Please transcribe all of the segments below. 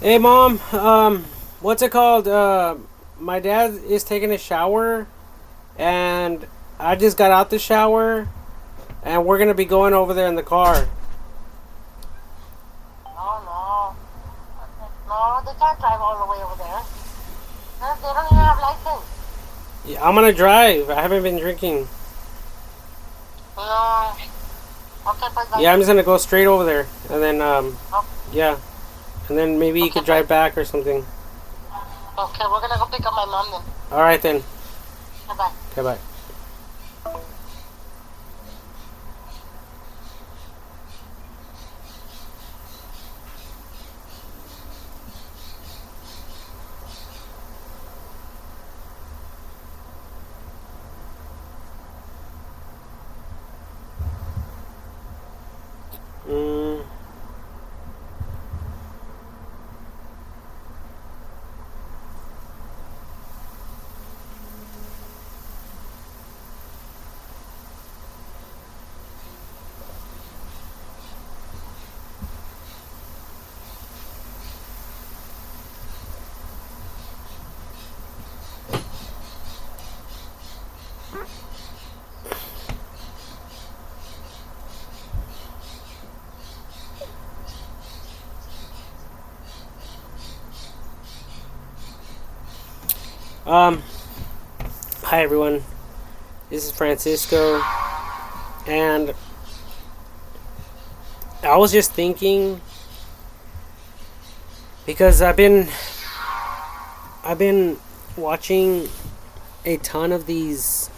Hey mom, what's it called? My dad is taking a shower, and I just got out the shower, and we're gonna be going over there in the car. No, no. No, they can't drive all the way over there. They don't even have license. Yeah, I'm gonna drive. I haven't been drinking. No. Okay, pues bye. Yeah, I'm just gonna go straight over there, and then Oh, yeah, and then maybe you okay, could bye. drive back or something. Okay, we're gonna go pick up my mom then. All right then. Bye bye. Okay, bye. Mm, um, Hi everyone. This is Francisco, and I was just thinking because I've been watching a ton of these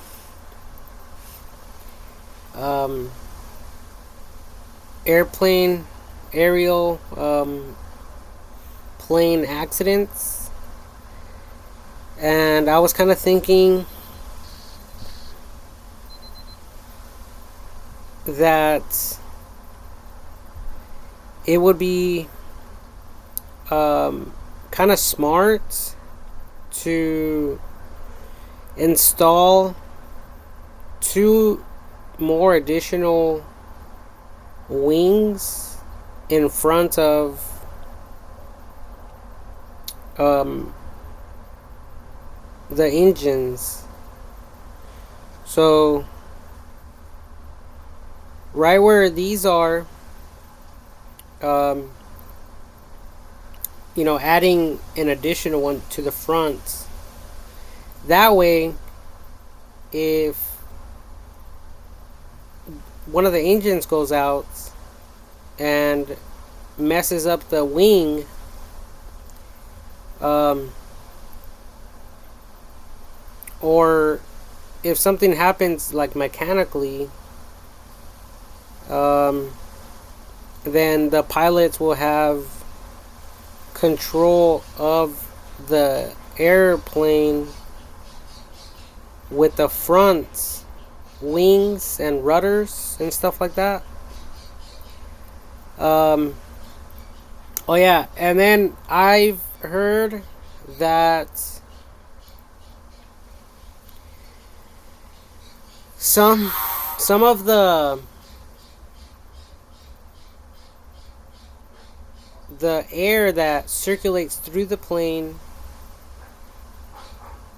um, airplane, aerial, plane accidents, and I was kind of thinking that it would be kind of smart to install two more additional wings in front of um, the engines. So right where these are, um, adding an additional one to the front. That way, if one of the engines goes out and messes up the wing, um, or if something happens like mechanically, um, then the pilots will have control of the airplane with the front wings and rudders and stuff like that. Um, oh yeah, and then I've heard that some some of the air that circulates through the plane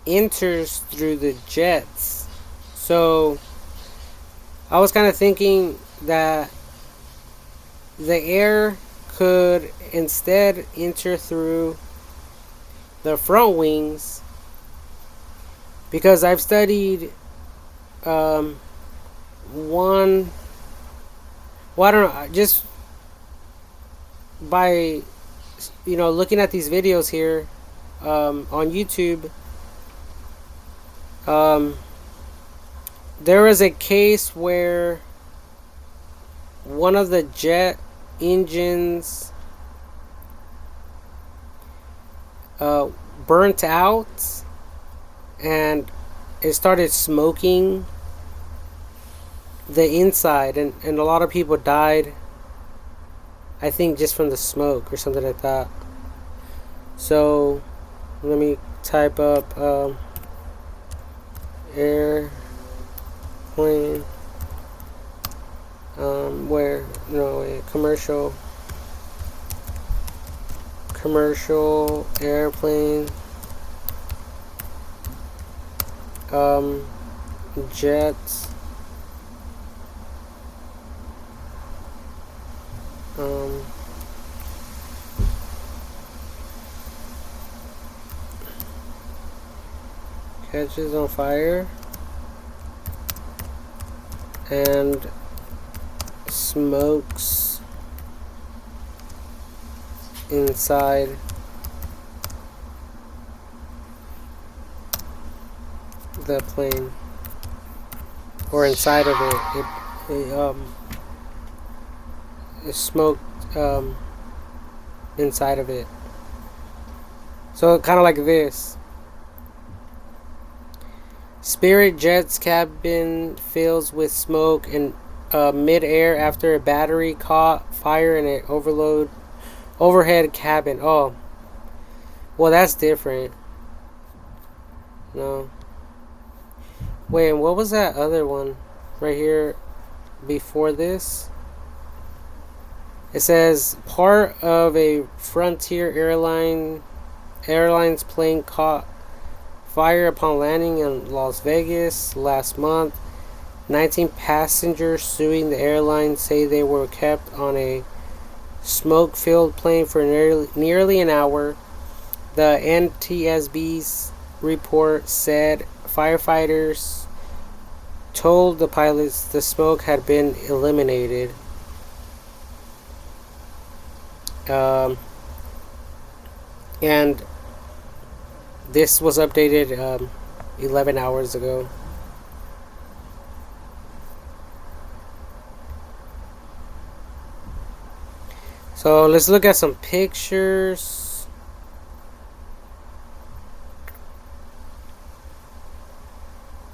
enters through the jets. So I was kind of thinking that the air could instead enter through the front wings, because I've studied um, one. Well, I don't know. Just by looking at these videos here on YouTube, um, there was a case where one of the jet engines uh, burnt out, and it started smoking the inside, and a lot of people died, I think, just from the smoke or something like that. So let me type up airplane, where no wait, commercial airplane, jets, catches on fire and smokes inside the plane, or inside of it smoked inside of it. So kind of like this. Spirit jet's cabin fills with smoke in mid-air after a battery caught fire in an overhead cabin. Oh, well, that's different. No. Wait, and what was that other one right here before this? It says part of a Frontier Airlines plane caught fire upon landing in Las Vegas last month. 19 passengers suing the airline say they were kept on a smoke-filled plane for nearly an hour. The NTSB's report said firefighters told the pilots the smoke had been eliminated. And this was updated 11 hours ago. So let's look at some pictures.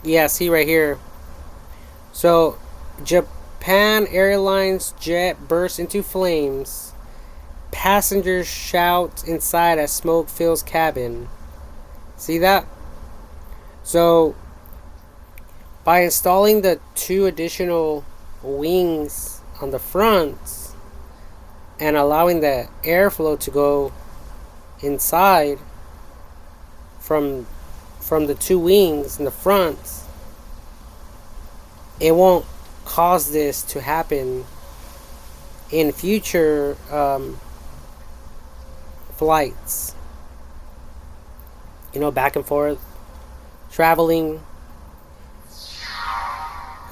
Yeah, see right here. So Japan Airlines jet bursts into flames. Passengers shout inside as smoke fills cabin. See that? So by installing the 2 additional wings on the front and allowing the airflow to go inside from the 2 wings in the front, it won't cause this to happen in future flights. You know, back and forth, traveling.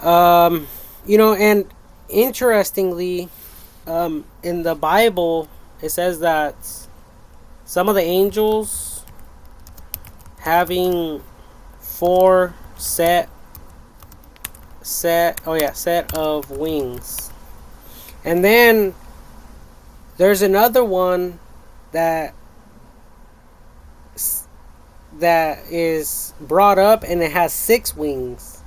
You know, and interestingly, in the Bible, it says that some of the angels having 4 set of wings. And then there's another one that is brought up, and it has 6 wings.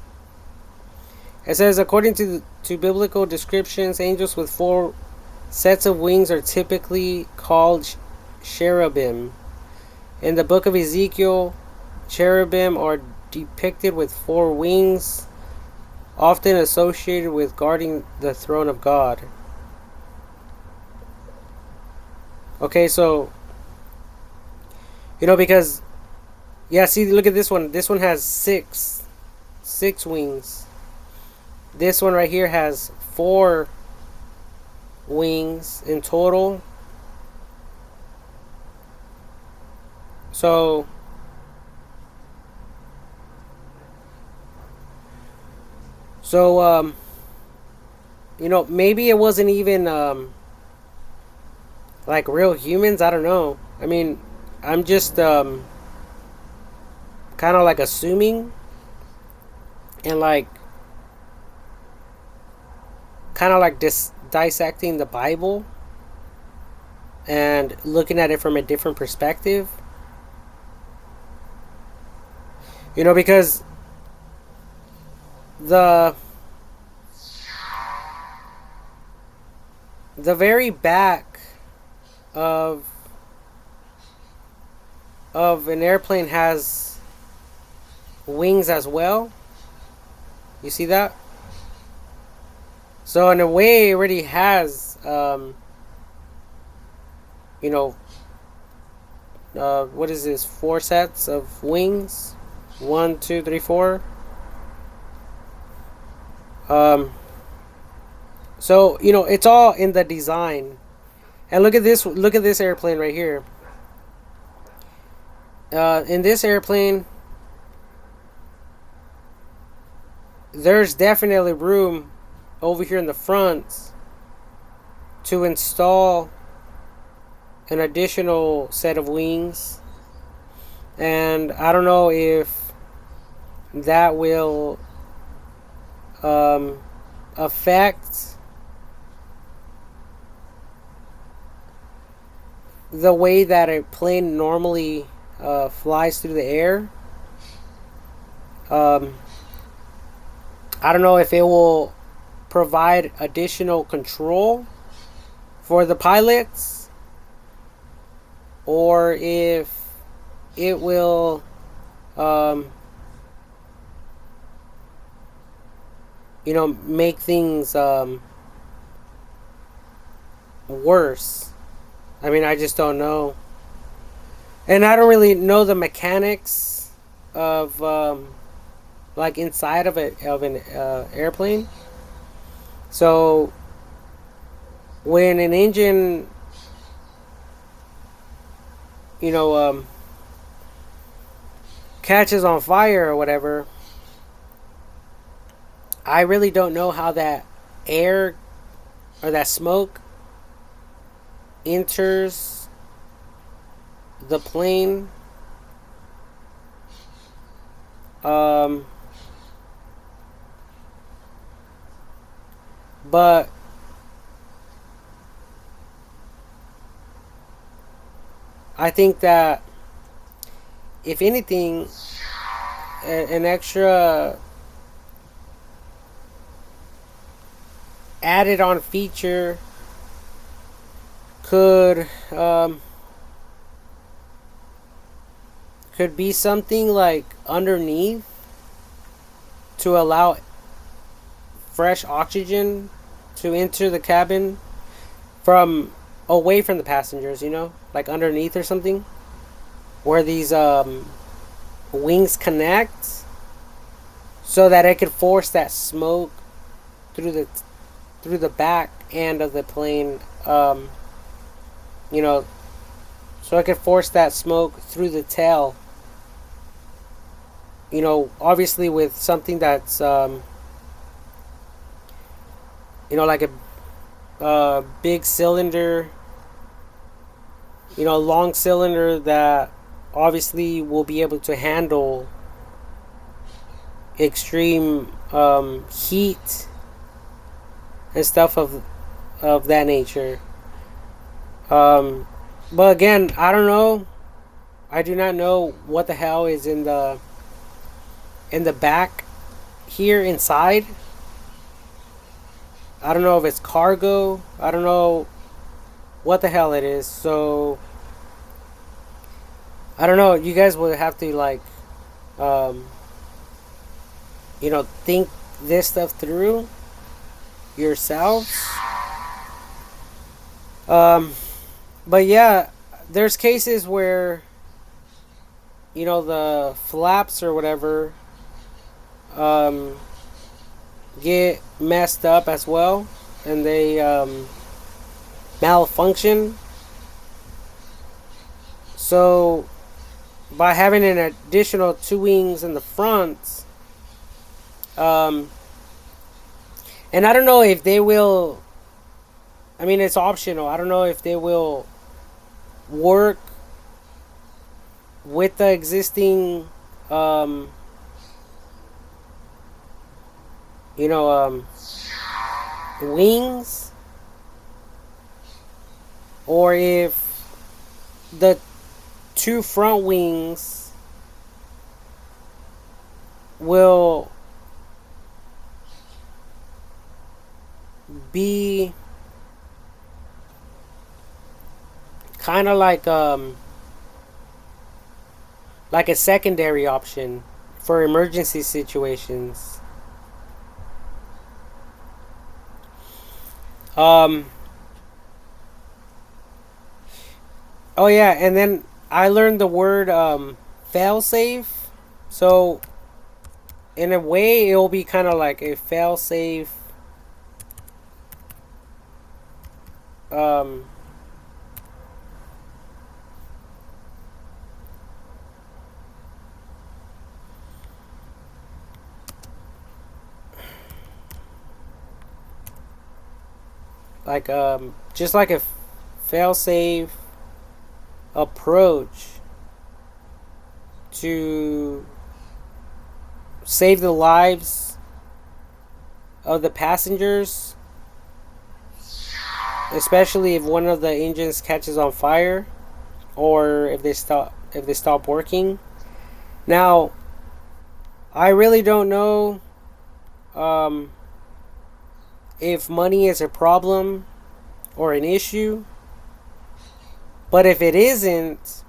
It says, according to biblical descriptions, angels with 4 sets of wings are typically called cherubim. In the book of Ezekiel, cherubim are depicted with 4 wings, often associated with guarding the throne of God. Okay, so, you know, because, yeah, see, look at this one. This one has 6 wings. This one right here has 4 wings in total. So, you know, maybe it wasn't even like real humans. I don't know. I mean, I'm just kind of like assuming, and like kind of like dissecting the Bible and looking at it from a different perspective. You know, because the very back of an airplane has wings as well. You see that? So in a way, it already has, you know, what is this? 4 sets of wings. 1, 2, 3, 4. Um, so it's all in the design. And look at this. Look at this airplane right here. In this airplane, there's definitely room over here in the front to install an additional set of wings. And I don't know if that will affect the way that a plane normally flies through the air. Um, I don't know if it will provide additional control for the pilots, or if it will make things worse. I mean, I just don't know. And I don't really know the mechanics of like inside of an airplane. So when an engine, you know, catches on fire or whatever, I really don't know how that air or that smoke enters the plane. But I think that if anything, an extra added on feature could be something like underneath to allow fresh oxygen to enter the cabin from away from the passengers, like underneath or something, where these wings connect, so that it could force that smoke through the back end of the plane, so it could force that smoke through the tail. Obviously with something that's like a big cylinder, long cylinder that obviously will be able to handle extreme heat and stuff of that nature. But again, I don't know. I do not know what the hell is in the back here inside. I don't know if it's cargo. I don't know what the hell it is. So I don't know. You guys will have to think this stuff through yourselves. But yeah, there's cases where the flaps or whatever get messed up as well, and they malfunction. So by having an additional 2 wings in the front, and I don't know if they will, I mean, it's optional. I don't know if they will work with the existing wings, or if the 2 front wings will be kind of like a secondary option for emergency situations. Oh yeah, and then I learned the word fail safe. So in a way, it will be kind of like a fail safe. Um, like just like a fail safe approach to save the lives of the passengers, especially if one of the engines catches on fire or if they stop working. Now, I really don't know um, if money is a problem or an issue, but if it isn't,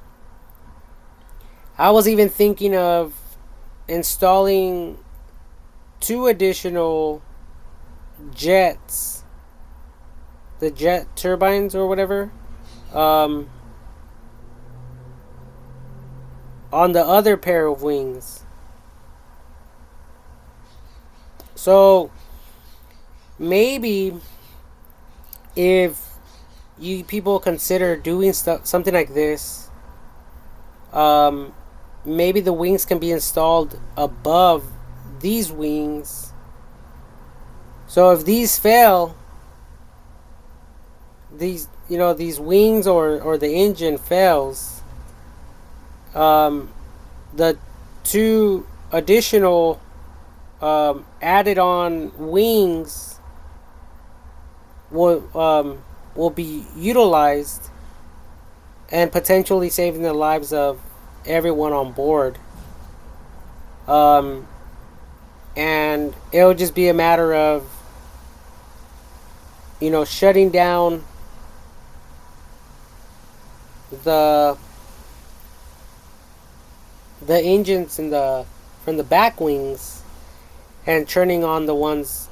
I was even thinking of installing 2 additional jets, the jet turbines or whatever, um, on the other pair of wings. So maybe if you people consider doing something like this, um, maybe the wings can be installed above these wings. So if these fail, these wings or the engine fails, um, the 2 additional added on wings will be utilized and potentially saving the lives of everyone on board. Um, and it'll just be a matter of shutting down the the engines in the from the back wings and turning on the ones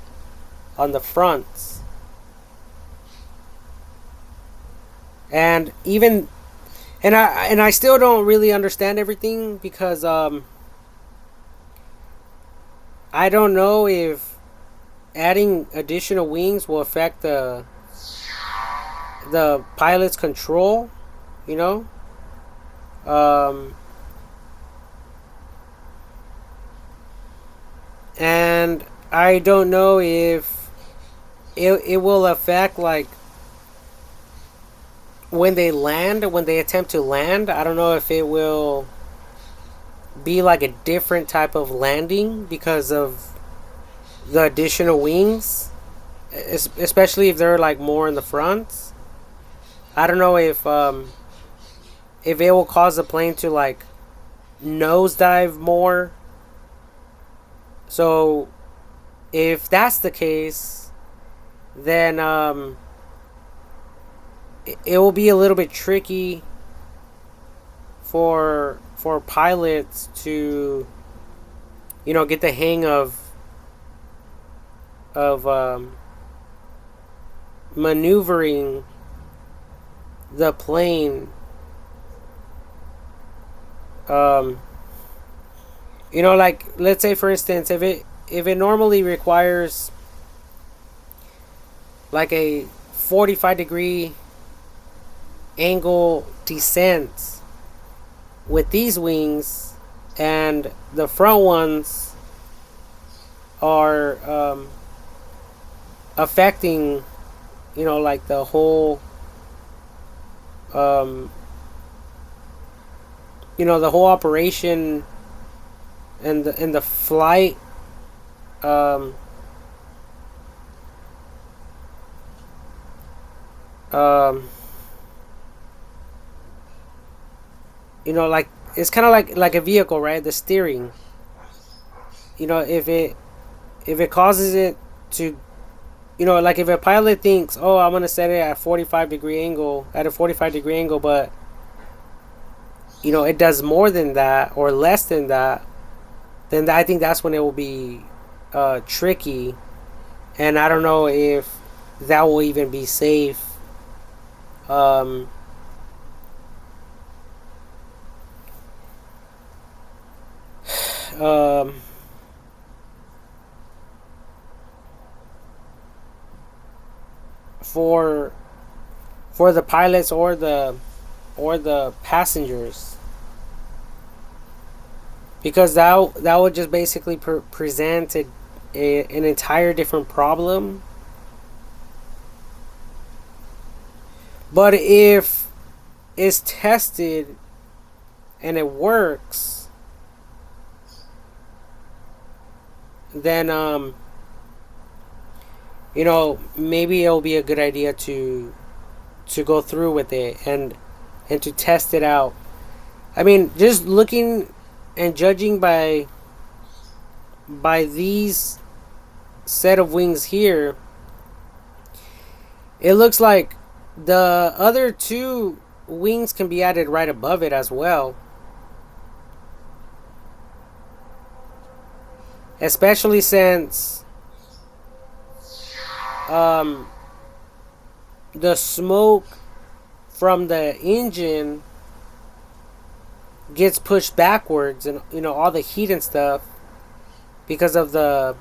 on the fronts. And even and I still don't really understand everything because I don't know if adding additional wings will affect the pilot's control, you know. Um, and I don't know if it will affect like when they attempt to land. I don't know if it will be like a different type of landing because of the additional wings, especially if they're like more in the front. I don't know if it will cause the plane to like nosedive more. So if that's the case, then it will be a little bit tricky for pilots to get the hang of maneuvering the plane. um like let's say for instance, if it normally requires like a 45-degree angle descent with these wings, and the front ones are affecting like the whole um the whole operation and the flight. um um like it's kind of like a vehicle, right? The steering, if it causes it to, like if a pilot thinks, oh, I'm gonna set it at 45-degree angle, but it does more than that or less than that, then I think that's when it will be tricky. And I don't know if that will even be safe. um for the pilots or the passengers, because that would just basically present an entire different problem. But if it's tested and it works, then maybe it'll be a good idea to go through with it and to test it out. I mean, just looking and judging by these set of wings here, it looks like the other two wings can be added right above it as well. Especially since the smoke from the engine gets pushed backwards, and all the heat and stuff, because of the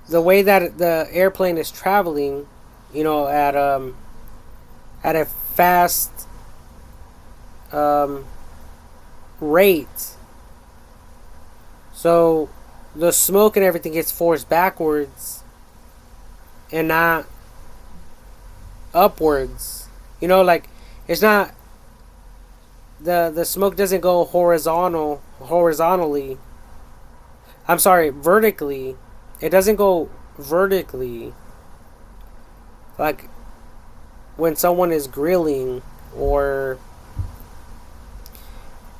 way that the airplane is traveling, at a fast rate. So the smoke and everything gets forced backwards and not upwards. Like, it's not, the smoke doesn't go horizontally. I'm sorry, vertically. It doesn't go vertically, like when someone is grilling, or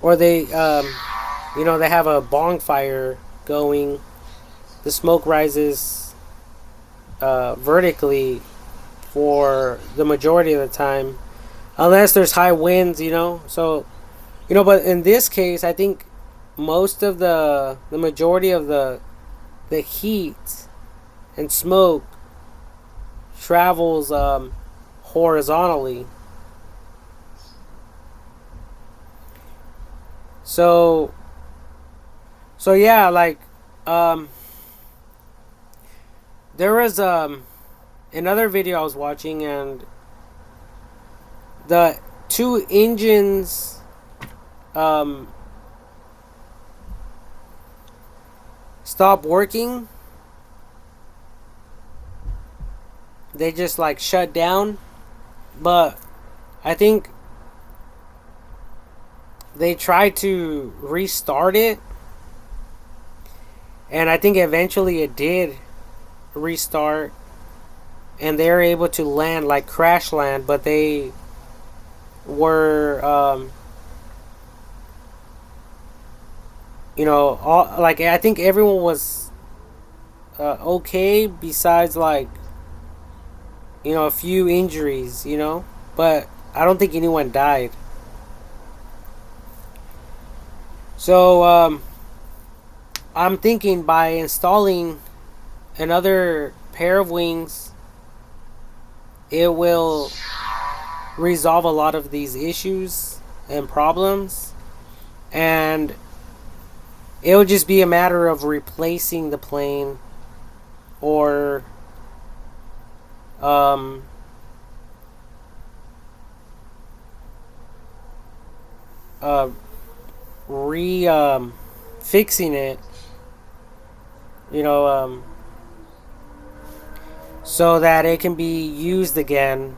they they have a bonfire going. The smoke rises vertically for the majority of the time, unless there's high winds. So but in this case, I think most of the majority of the heat and smoke travels horizontally. So yeah, like there was another video I was watching, and the two engines stopped working. They just like shut down. But I think they tried to restart it, and I think eventually it did restart, and they were able to land, like crash land, but they were all, like, I think everyone was okay, besides like a few injuries, but I don't think anyone died. So I'm thinking, by installing another pair of wings, it will resolve a lot of these issues and problems, and it would just be a matter of replacing the plane, or fixing it, so that it can be used again.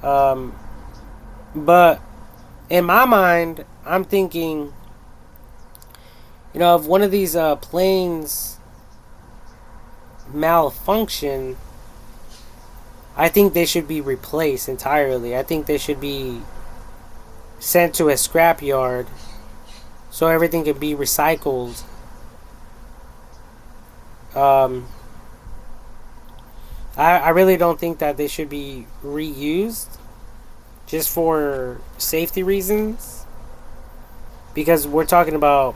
But in my mind, I'm thinking, if one of these planes malfunction, I think they should be replaced entirely. I think they should be sent to a scrapyard so everything can be recycled. I really don't think that they should be reused just for safety reasons, because we're talking about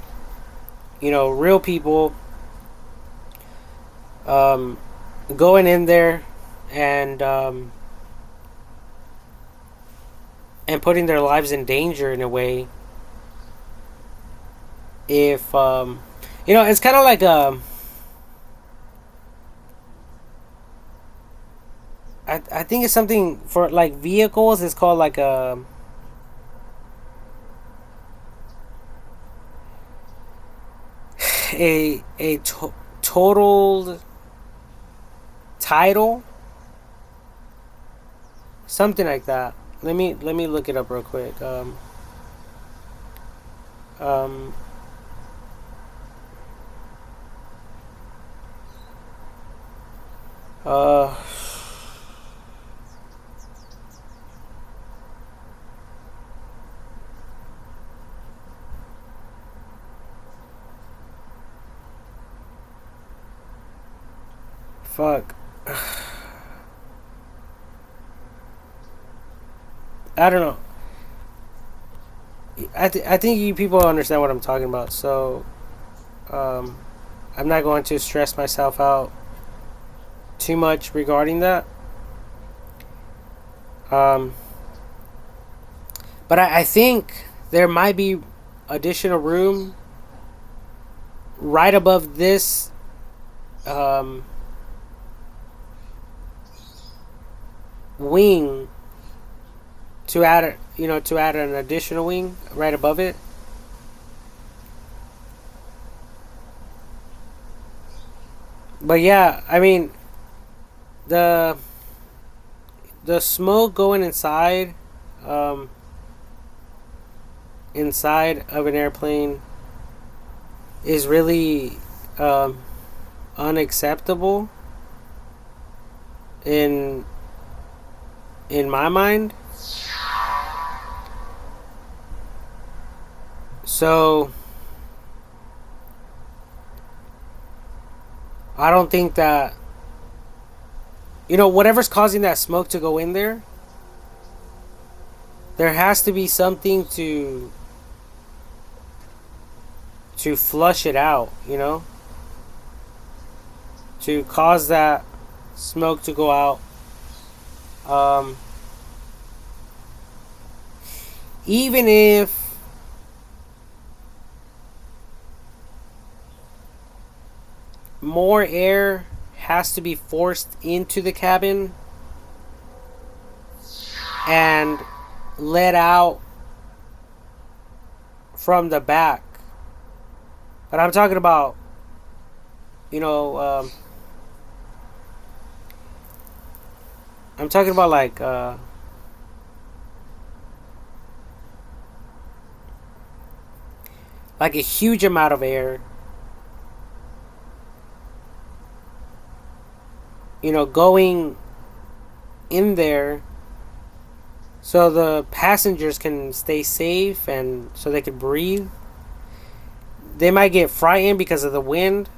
real people going in there and putting their lives in danger in a way. if it's kind of like I think it's something for like vehicles. It's called like a totaled title, something like that. Let me look it up real quick. Um, uh, fuck. I don't know. I think you people understand what I'm talking about. So, um, I'm not going to stress myself out too much regarding that. Um, but I think there might be additional room right above this um, wing to add to add an additional wing right above it. But yeah, I mean the the smoke going um, inside of an airplane is really um, unacceptable in my mind. So I don't think that whatever's causing that smoke to go in there, there has to be something to flush it out, to cause that smoke to go out. Um, Even if more air has to be forced into the cabin and let out from the back. But I'm talking about, you know, um, I'm talking about like a huge amount of air, going in there so the passengers can stay safe and so they can breathe. They might get frightened because of the wind.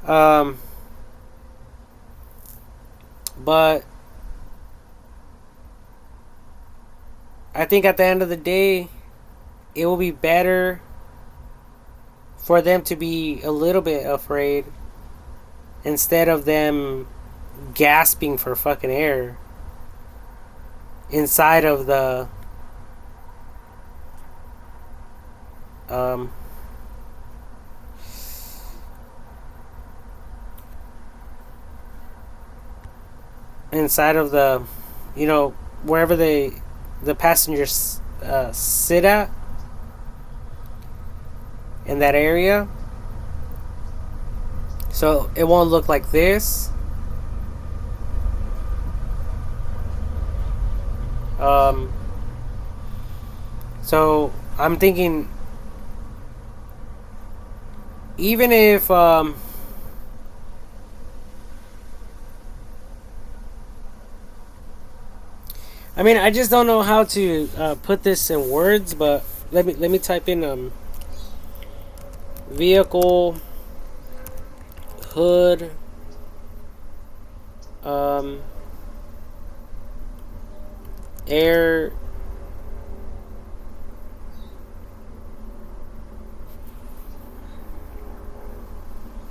Um, but I think at the end of the day, it will be better for them to be a little bit afraid instead of them gasping for fucking air inside of the um, inside of the wherever the passengers sit at in that area, so it won't look like this. um, so I'm thinking, even if I mean, I just don't know how to put this in words, but let me type in vehicle hood um, air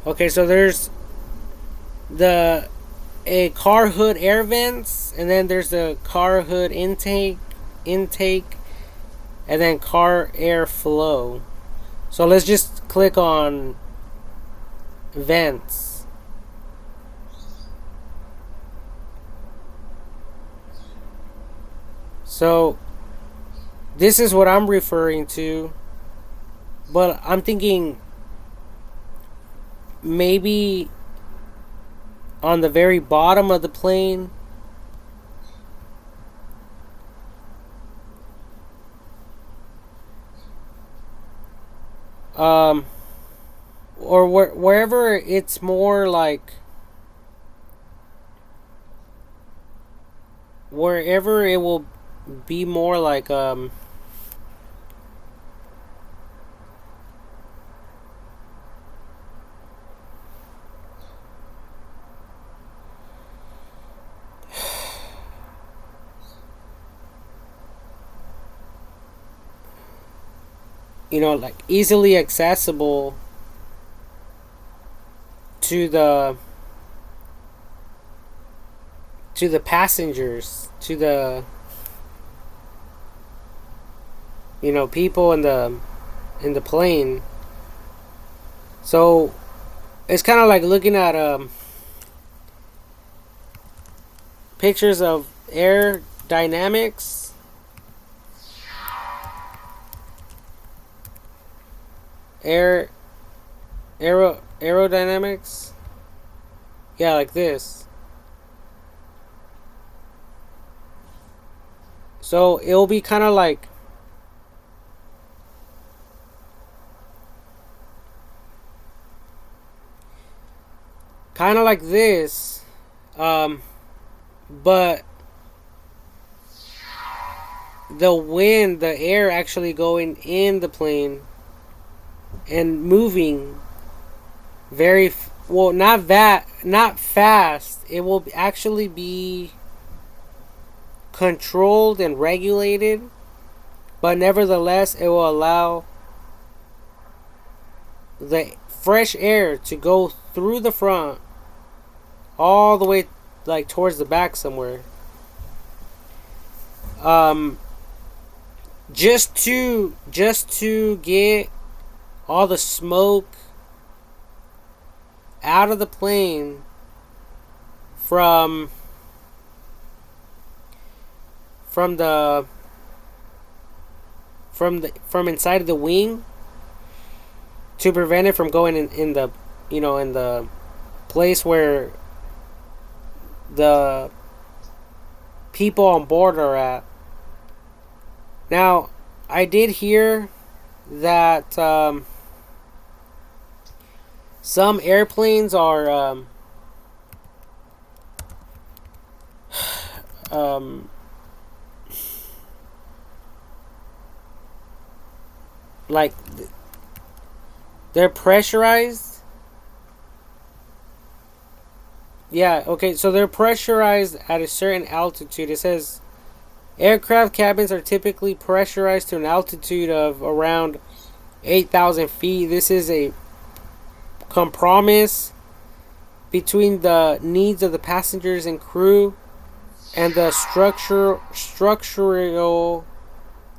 okay, so there's a car hood air vents, and then there's the car hood intake, intake, and then car air flow. So let's just click on vents. So this is what I'm referring to, but I'm thinking maybe on the very bottom of the plane, or wherever it's more like, wherever it will be more like like easily accessible to the passengers, to the people in the plane. So it's kind of like looking at pictures of air dynamics. Aerodynamics. Yeah, like this. So it'll be kind of like this, but the wind, the air actually going in the plane and moving very not fast. It will actually be controlled and regulated, but nevertheless it will allow the fresh air to go through the front all the way like towards the back somewhere, just to get all the smoke out of the plane from inside of the wing, to prevent it from going in the in the place where the people on board are at. Now, I did hear that some airplanes are like they're pressurized. Yeah, okay, so they're pressurized at a certain altitude. It says aircraft cabins are typically pressurized to an altitude of around 8,000 feet. This is a compromise between the needs of the passengers and crew and the structural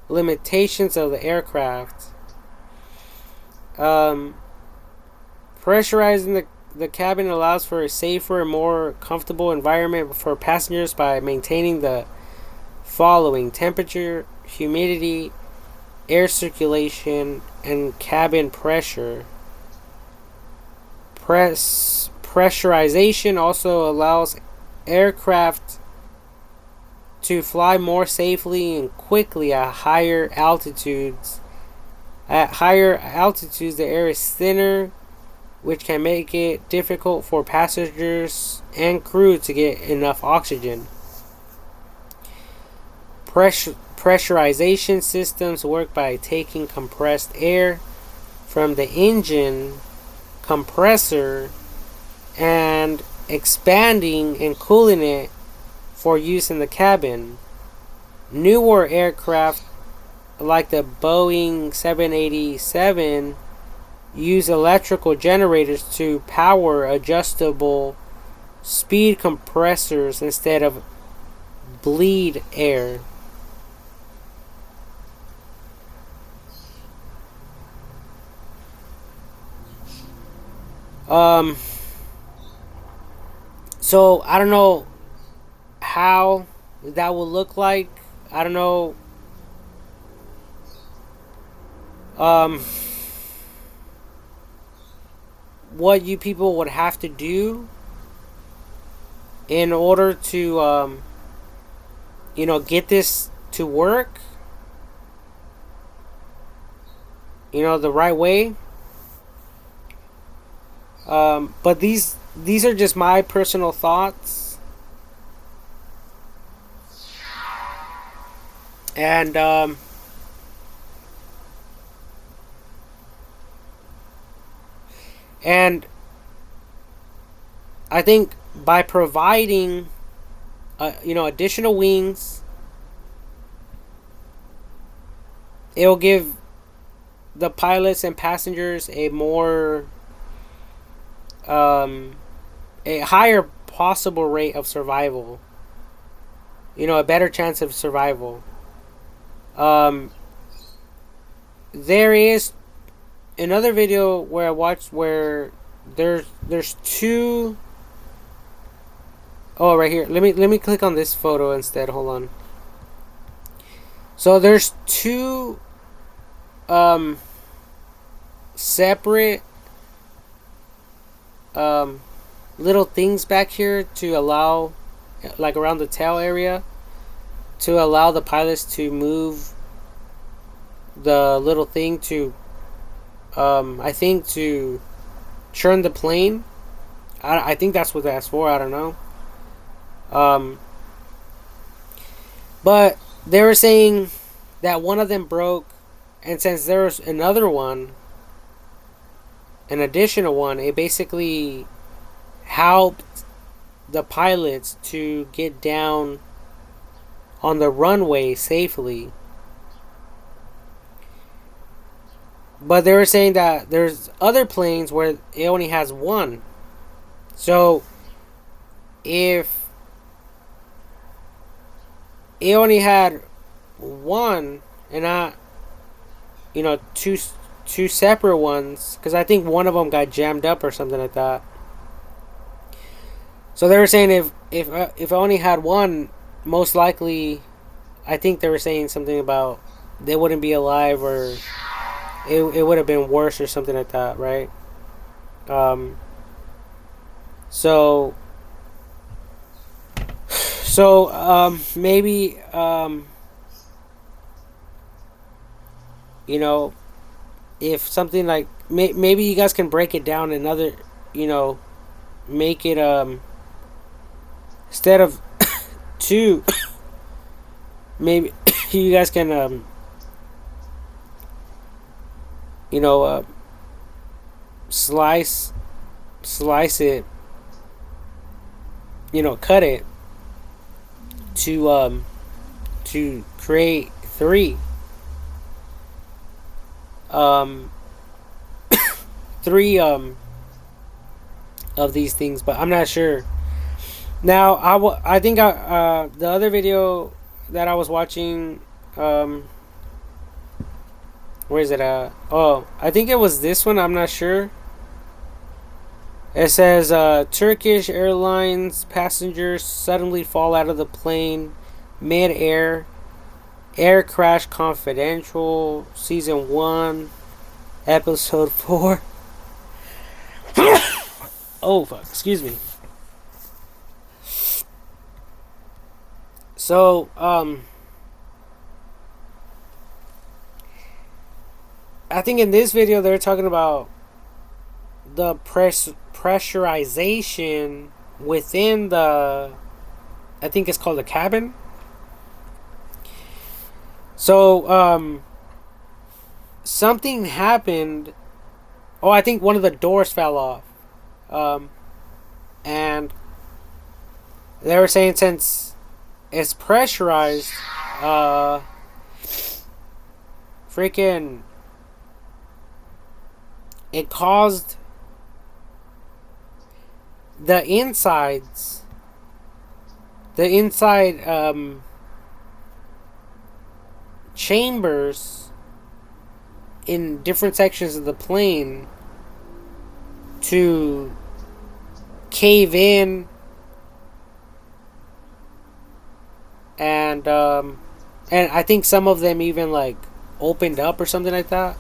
limitations of the aircraft. Pressurizing the cabin allows for a safer and more comfortable environment for passengers by maintaining the following: temperature, humidity, air circulation, and cabin pressure. Pressurization also allows aircraft to fly more safely and quickly at higher altitudes. At higher altitudes, the air is thinner, which can make it difficult for passengers and crew to get enough oxygen. Pressurization systems work by taking compressed air from the engine compressor and expanding and cooling it for use in the cabin. Newer aircraft like the Boeing 787 use electrical generators to power adjustable speed compressors instead of bleed air. Um, so I don't know how that will look like. I don't know. Um, what you people would have to do in order to get this to work, the right way. But these are just my personal thoughts, and and I think by providing additional wings, it'll give the pilots and passengers um, a higher possible rate of survival. A better chance of survival. Um, there is another video where I watched where there's two. Oh, right here. Let me click on this photo instead. Hold on. So there's two separate little things back here to allow, like around the tail area, to allow the pilots to move the little thing to I think to churn the plane. I think that's what that's for. I don't know. But they were saying that one of them broke, and since there was another one, an additional one, it basically helped the pilots to get down on the runway safely. But they were saying that there's other planes where it only has one. So if it only had one and not two separate ones, because I think one of them got jammed up or something like that. So they were saying if I only had one, most likely, I think they were saying something about they wouldn't be alive, or it would have been worse or something like that, right? So maybe if something like maybe you guys can break it down another, make it instead of two, maybe you guys can slice it, cut it to create three three of these things, but I'm not sure. Now I think the other video that I was watching, where is it at? Oh, I think it was this one. I'm not sure. It says Turkish Airlines passengers suddenly fall out of the plane mid-air. Air Crash Confidential, Season 1, Episode 4. Oh, fuck. Excuse me. So, I think in this video they're talking about the pressurization within the, I think it's called the cabin. So, something happened. Oh, I think one of the doors fell off. And they were saying since it's pressurized, freaking, it caused the inside chambers in different sections of the plane to cave in, and I think some of them even like opened up or something like that.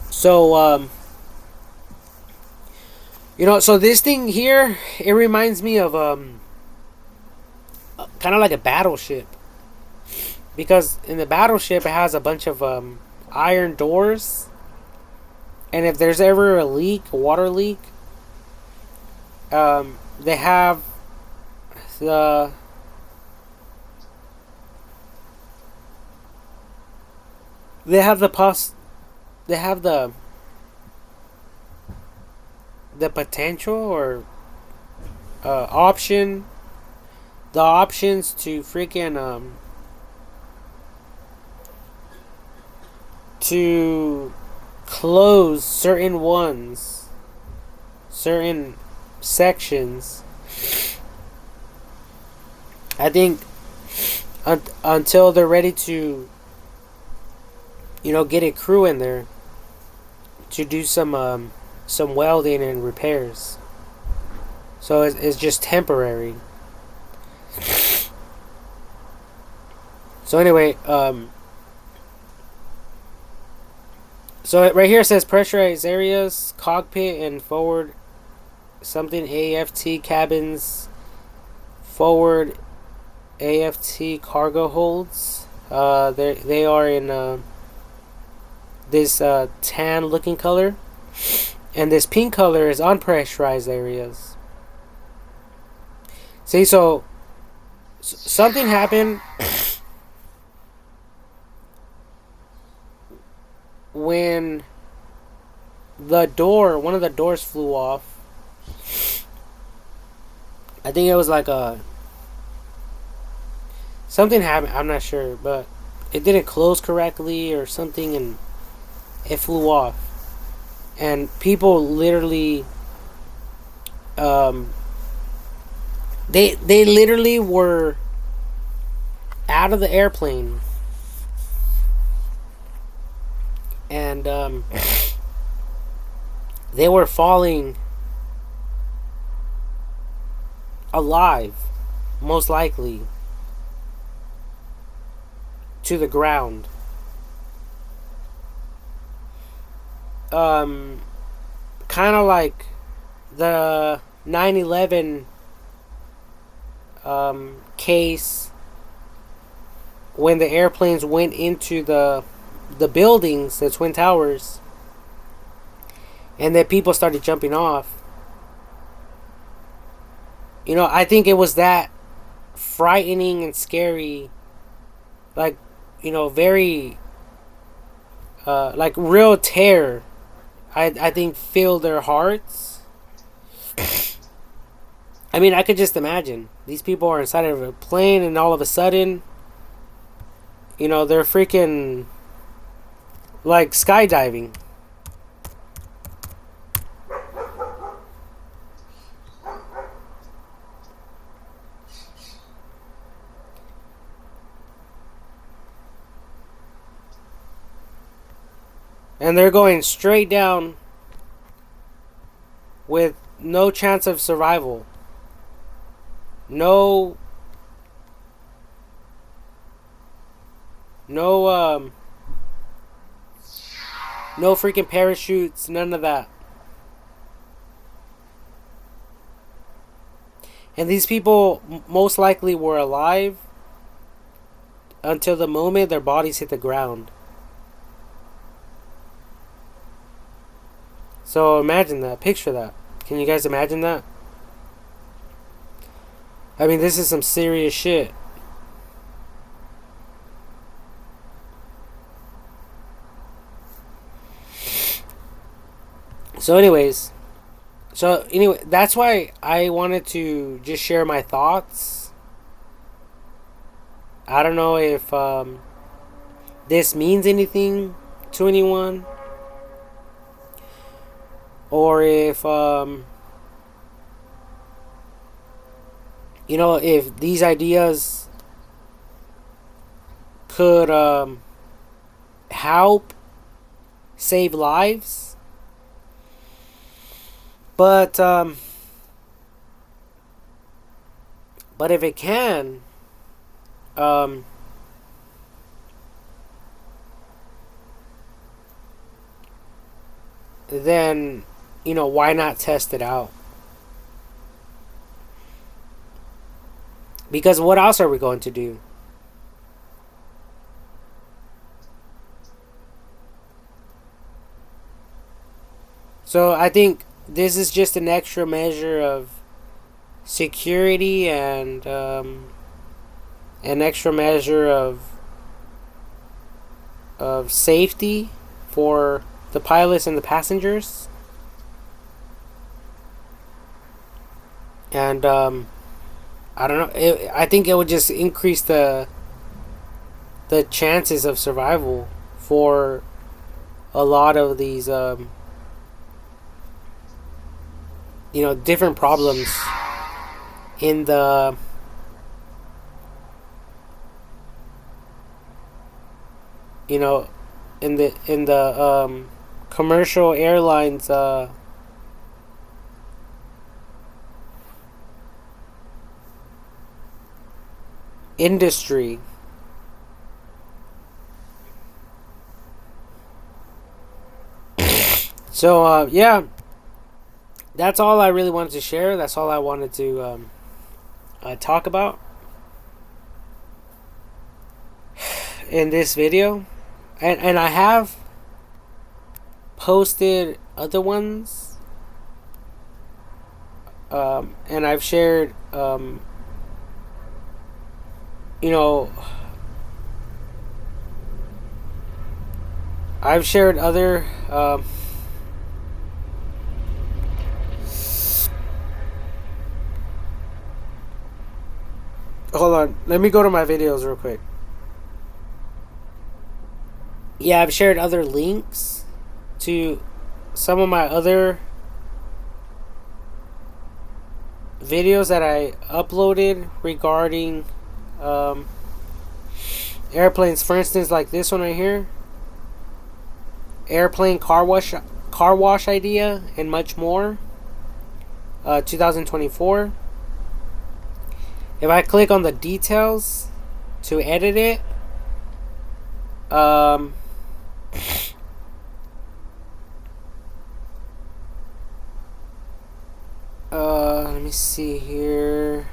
So so this thing here, it reminds me of kind of like a battleship, because in the battleship it has a bunch of iron doors, and if there's ever a leak, a water leak, they have the they have the pos they have the potential or option the options to freaking to close certain sections. I think until they're ready to get a crew in there to do some welding and repairs. So it's just temporary. So anyway, so right here it says pressurized areas, cockpit and forward something AFT cabins, forward AFT cargo holds. They are in this tan looking color, and this pink color is unpressurized areas. See, so something happened when one of the doors flew off. I think it was like something happened. I'm not sure, but it didn't close correctly or something, and it flew off. And people literally, they literally were out of the airplane, and they were falling alive, most likely, to the ground. Kind of like the 9/11 case, when the airplanes went into the buildings, the Twin Towers, and then people started jumping off. I think it was that frightening and scary, like, very, like real terror, I think, filled their hearts. I mean, I could just imagine. These people are inside of a plane, and all of a sudden, they're freaking, like, skydiving. And they're going straight down with no chance of survival. No freaking parachutes, none of that. And these people most likely were alive until the moment their bodies hit the ground. So imagine that, picture that. Can you guys imagine that? I mean, this is some serious shit. So anyway, that's why I wanted to just share my thoughts. I don't know if this means anything to anyone, or if if these ideas could help save lives. But if it can, um, then why not test it out? Because what else are we going to do? So I think this is just an extra measure of security and an extra measure of safety for the pilots and the passengers. And I don't know. I think it would just increase the chances of survival for a lot of these different problems in the commercial airlines industry. So yeah, that's all I really wanted to share. That's all I wanted to talk about in this video, and I have posted other ones, and I've shared I've shared other hold on, let me go to my videos real quick. Yeah, I've shared other links to some of my other videos that I uploaded regarding airplanes. For instance, like this one right here, airplane car wash idea, and much more. 2024. If I click on the details to edit it, let me see here.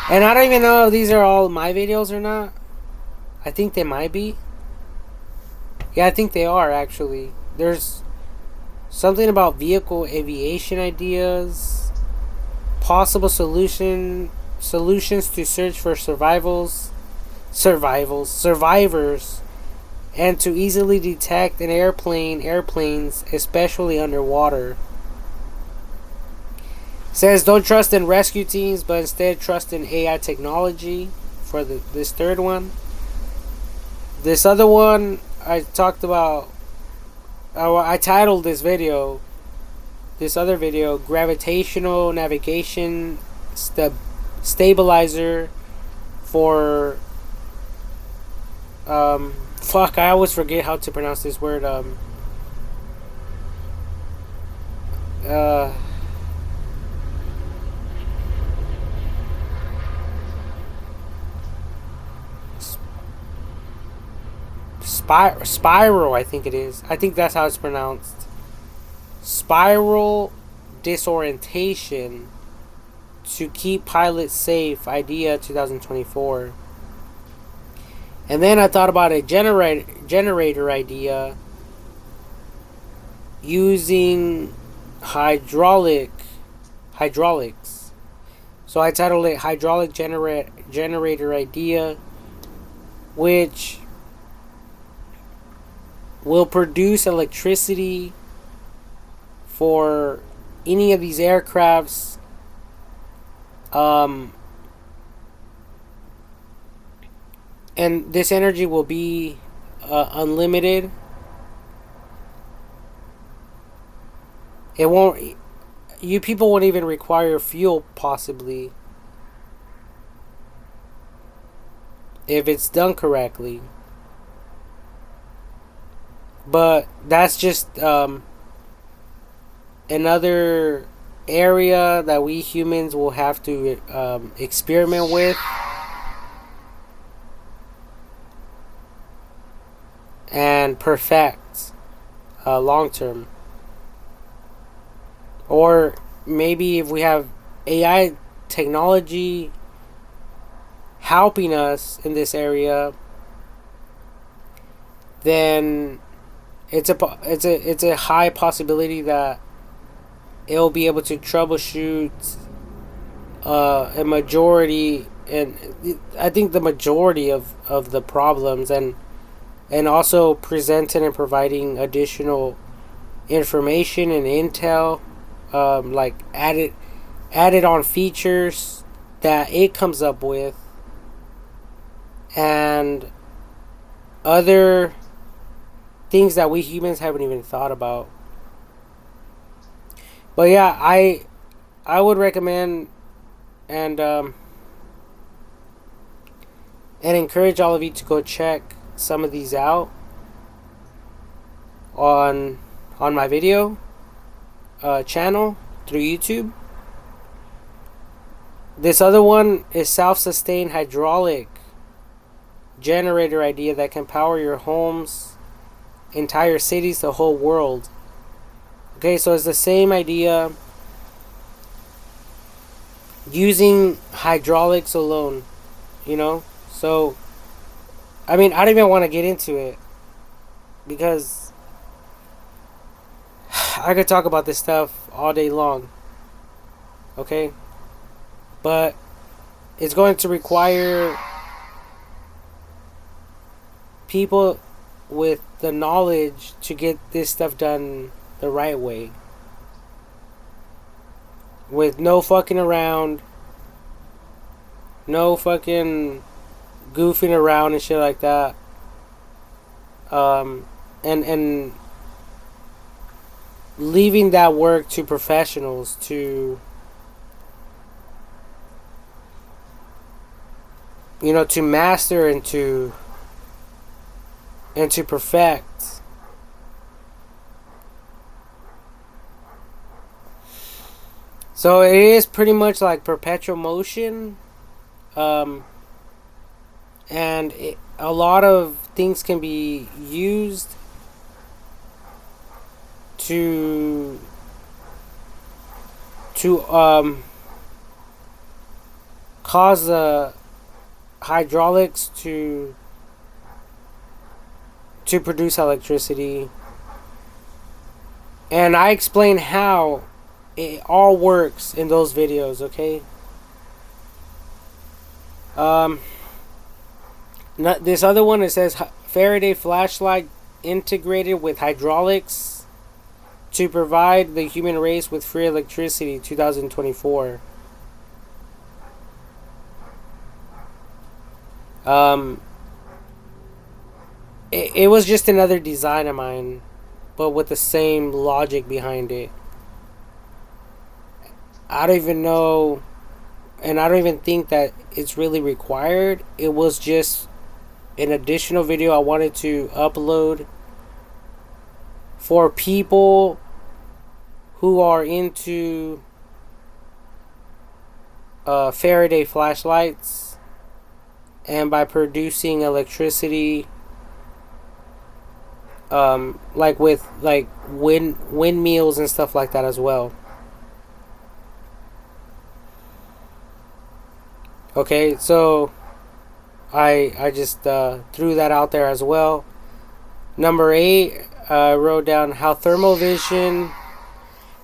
And I don't even know if these are all my videos or not. I think they might be. Yeah, I think they are actually. There's something about vehicle aviation ideas, possible solutions to search for survivors, and to easily detect an airplanes, especially underwater. Says don't trust in rescue teams, but instead trust in AI technology for this third one. This other one I talked about, I titled this other video, Gravitational Navigation Stabilizer for, fuck, I always forget how to pronounce this word, spiral, I think it is. I think that's how it's pronounced. Spiral disorientation to keep pilots safe idea 2024. And then I thought about a generator idea using hydraulics. So I titled it Hydraulic Generator Idea, which will produce electricity for any of these aircrafts, and this energy will be unlimited. It won't. You people won't even require fuel, possibly. if it's done correctly. But that's just another area that we humans will have to experiment with and perfect long term. Or maybe if we have AI technology helping us in this area, then it's a high possibility that it'll be able to troubleshoot a majority, and I think the majority of the problems, and also presenting and providing additional information and intel, like added on features that it comes up with, and other things that we humans haven't even thought about. But yeah, I would recommend and encourage all of you to go check some of these out on my video channel through YouTube. This other one is self-sustained hydraulic generator idea that can power your homes, entire cities, the whole world. Okay, so it's the same idea using hydraulics alone, you know? So, I mean, I don't even want to get into it because I could talk about this stuff all day long. Okay? But it's going to require people with the knowledge to get this stuff done the right way, with no fucking around, no fucking goofing around and shit like that. And leaving that work to professionals to, you know, to master and to perfect. So it is pretty much like perpetual motion, and a lot of things can be used to cause the hydraulics to produce electricity, and I explain how it all works in those videos. Okay. This other one, it says Faraday flashlight integrated with hydraulics to provide the human race with free electricity, 2024. It was just another design of mine, but with the same logic behind it. I don't even know, and I don't even think that it's really required. It was just an additional video I wanted to upload for people who are into Faraday flashlights, and by producing electricity, like with like windmills and stuff like that as well. Okay, so I just threw that out there as well. Number 8, I wrote down how thermal vision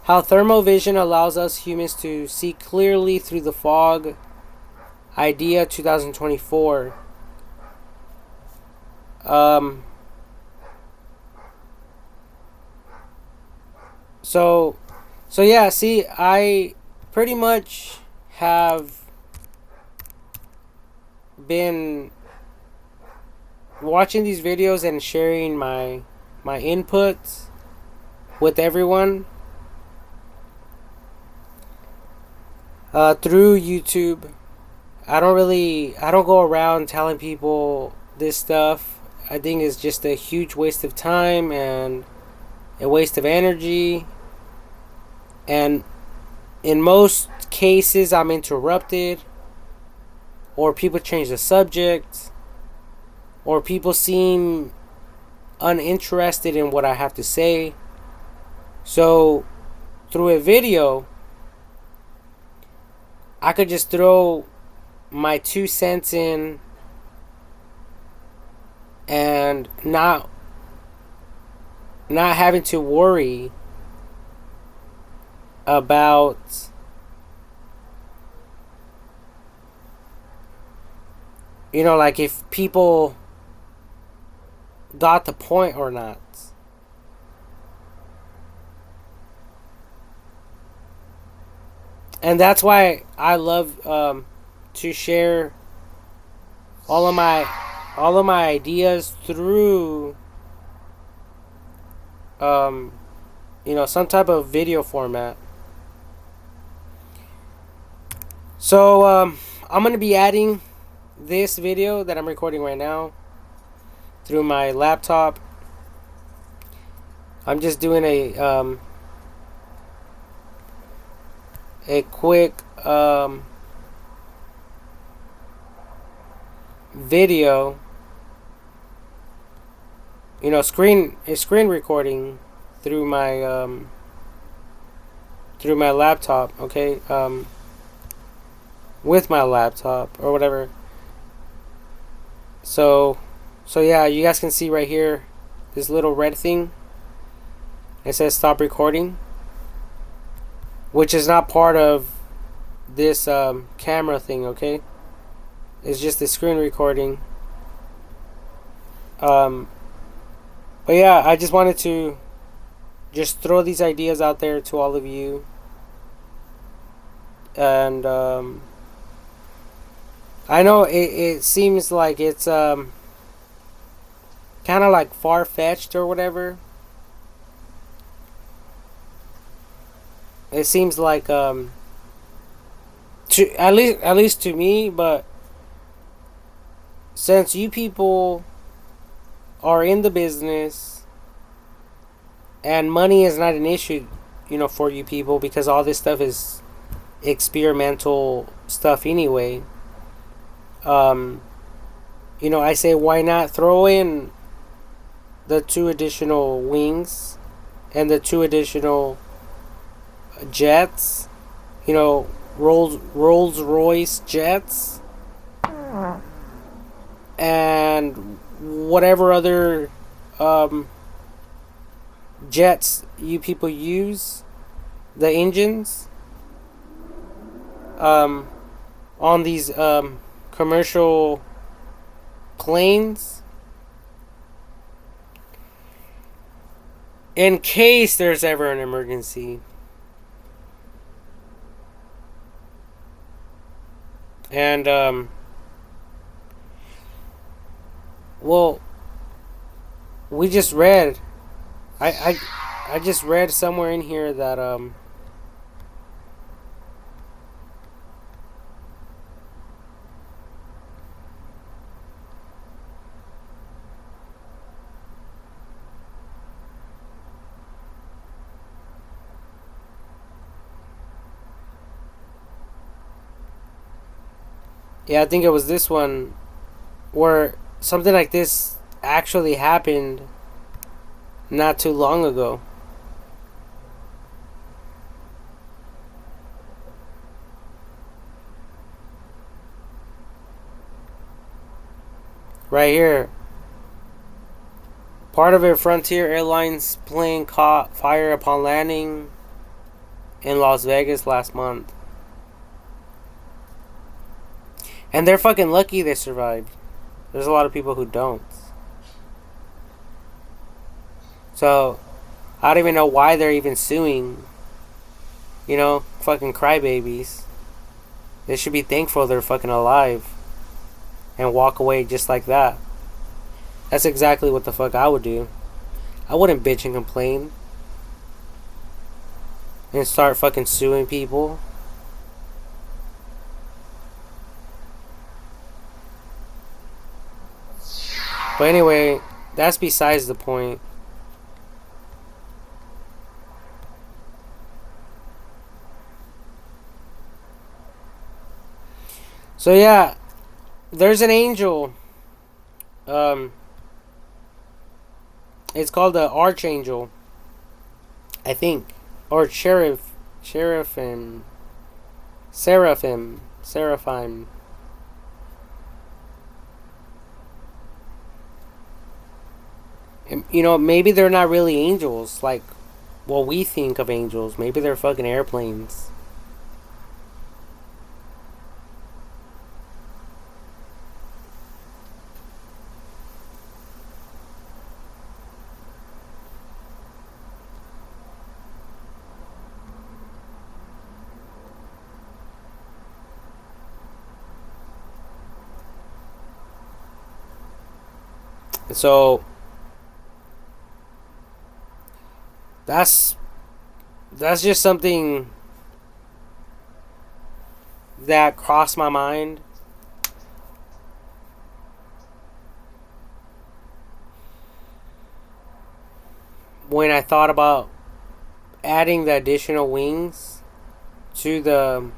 allows us humans to see clearly through the fog. Idea, 2024. So yeah, see, I pretty much have been watching these videos and sharing my inputs with everyone through YouTube, I don't go around telling people this stuff. I think it's just a huge waste of time and a waste of energy. And in most cases, I'm interrupted, or people change the subject, or people seem uninterested in what I have to say. So, through a video, I could just throw my 2 cents in and not having to worry about like if people got the point or not. And that's why I love to share all of my ideas through some type of video format. So I'm gonna be adding this video that I'm recording right now through my laptop. I'm just doing a quick video, screen recording through my laptop, okay, with my laptop or whatever. So yeah, you guys can see right here this little red thing. It says stop recording, which is not part of this camera thing, okay? It's just the screen recording. But yeah, I just wanted to just throw these ideas out there to all of you. And I know it seems like it's kind of like far-fetched or whatever. It seems like to at least to me, but since you people are in the business and money is not an issue, for you people, because all this stuff is experimental stuff anyway. I say, why not throw in the 2 additional wings and the 2 additional jets, Rolls Royce jets, and whatever other jets you people use, the engines on these commercial planes, in case there's ever an emergency. And well, we just read, I just read somewhere in here that yeah, I think it was this one where something like this actually happened not too long ago. Right here. Part of a Frontier Airlines plane caught fire upon landing in Las Vegas last month. And they're fucking lucky they survived. There's a lot of people who don't. So, I don't even know why they're even suing. Fucking crybabies. They should be thankful they're fucking alive. And walk away just like that. That's exactly what the fuck I would do. I wouldn't bitch and complain. And start fucking suing people. But anyway, that's besides the point. So yeah, there's an angel. Um, it's called the Archangel, I think, or Seraphim. And, you know, maybe they're not really angels like what we think of angels. Maybe they're fucking airplanes. So that's just something that crossed my mind when I thought about adding the additional wings to the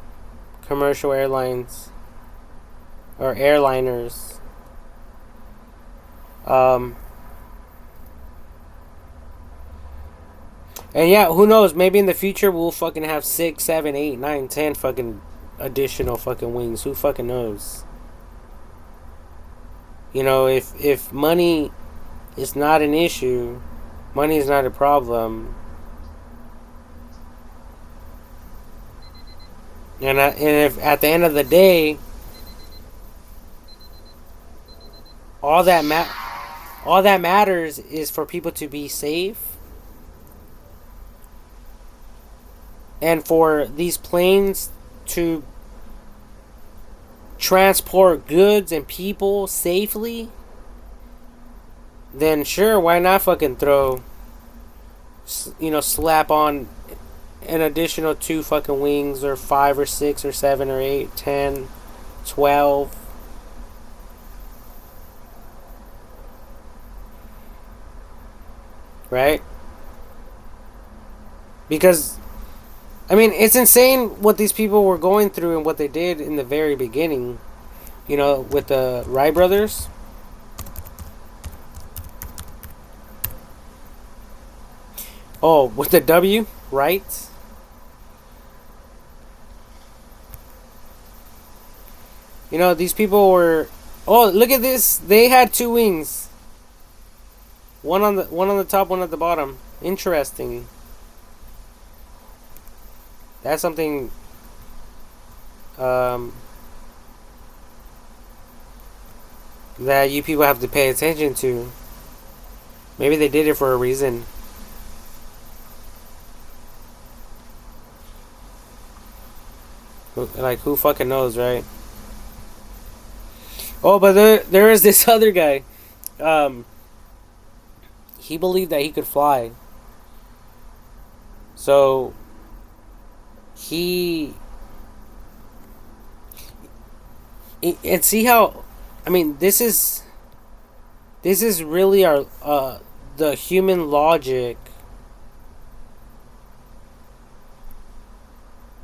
commercial airlines or airliners. And yeah, who knows? Maybe in the future we'll fucking have 6, 7, 8, 9, 10 fucking additional fucking wings. Who fucking knows? You know, if money is not an issue, money is not a problem, and if at the end of the day, all that matters is for people to be safe, and for these planes to transport goods and people safely, then sure, why not fucking throw, slap on an additional 2 fucking wings, or 5 or 6 or 7 or 8, 10, 12. Right? Because I mean, it's insane what these people were going through and what they did in the very beginning. You know, with the Wright brothers. Oh, with the W, right? You know, these people were. Oh, look at this! They had 2 wings. One on the top, one at the bottom. Interesting. That's something. That you people have to pay attention to. Maybe they did it for a reason. Like, who fucking knows, right? Oh, but there is this other guy. He believed that he could fly. So he and see how, I mean, this is really our the human logic,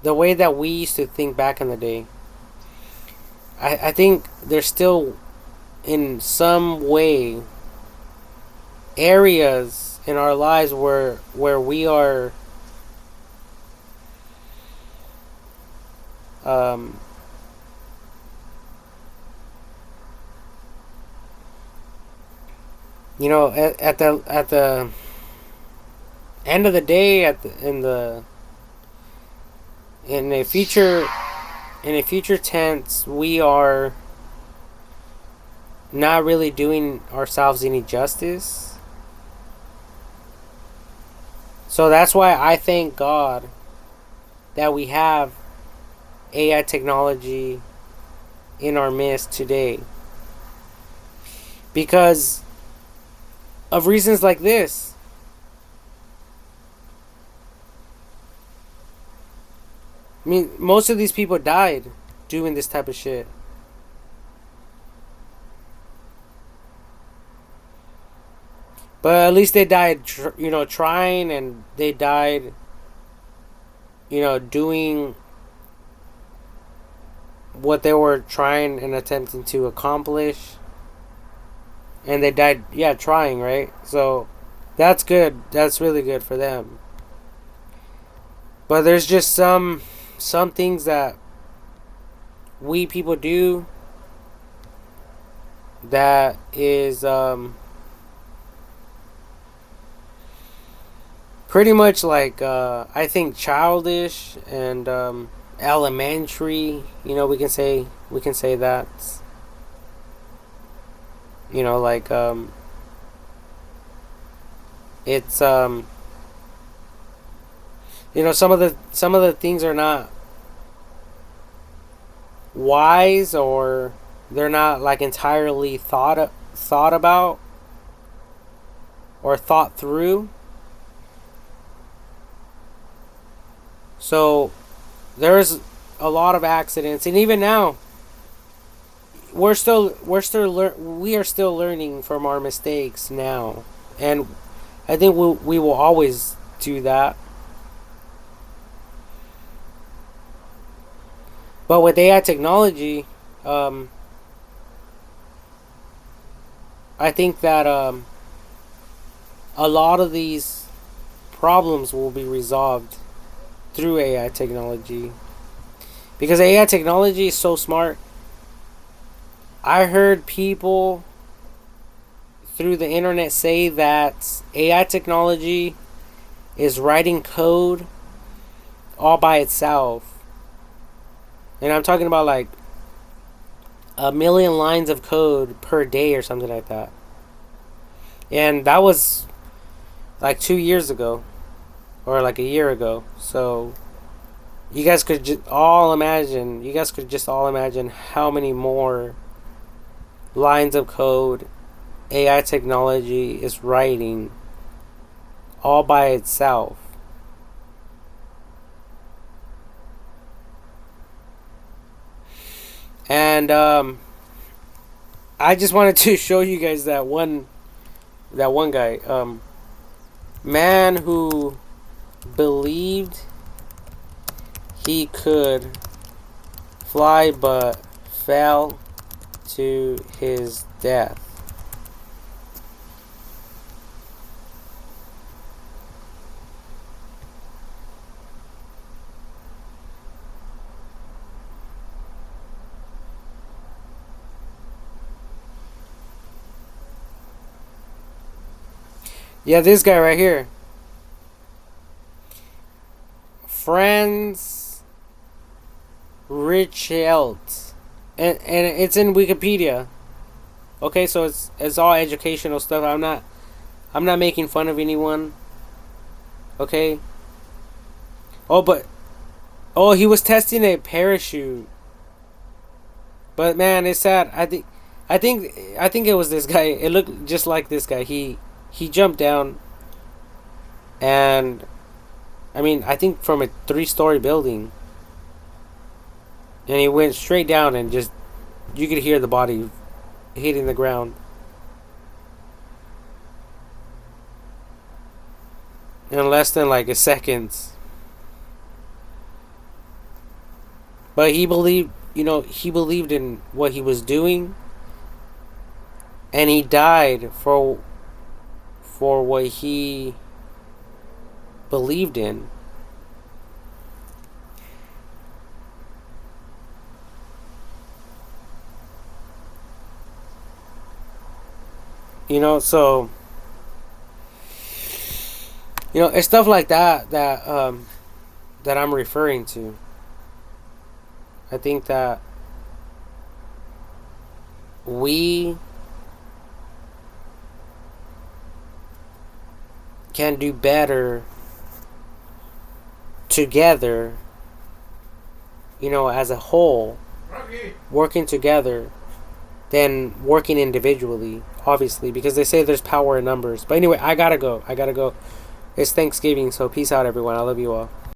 the way that we used to think back in the day. I think there's still in some way areas in our lives where we are you know, at the end of the day, in a future tense, we are not really doing ourselves any justice. So that's why I thank God that we have AI technology in our midst today, because of reasons like this. I mean, most of these people died doing this type of shit. But at least they died, trying, and they died, doing what they were trying and attempting to accomplish. And they died, yeah, trying, right? So that's good. That's really good for them. But there's just some things that we people do that is pretty much like I think childish and elementary. We can say that. Like it's some of the things are not wise, or they're not like entirely thought about or thought through. So there's a lot of accidents, and even now we are still learning from our mistakes now, and I think we will always do that. But with AI technology, I think that a lot of these problems will be resolved through AI technology, because AI technology is so smart. I heard people through the internet say that AI technology is writing code all by itself. And I'm talking about like 1,000,000 lines of code per day or something like that. And that was like 2 years ago, or like a year ago. So you guys could just all imagine how many more lines of code AI technology is writing all by itself. And I just wanted to show you guys that one guy, man who believed he could fly but fell to his death. Yeah, this guy right here. Franz Richelt. And it's in Wikipedia. Okay, so it's all educational stuff. I'm not making fun of anyone. Okay? He was testing a parachute. But man, it's sad. I think it was this guy. It looked just like this guy. He jumped down, and I think from a 3-story building, and he went straight down, and just you could hear the body hitting the ground. In less than like a second. But he believed in what he was doing, and he died for what he believed in. So it's stuff like that that I'm referring to. I think that we can do better together, as a whole, working together than working individually, obviously, because they say there's power in numbers. But anyway, I gotta go. It's Thanksgiving, so peace out, everyone. I love you all.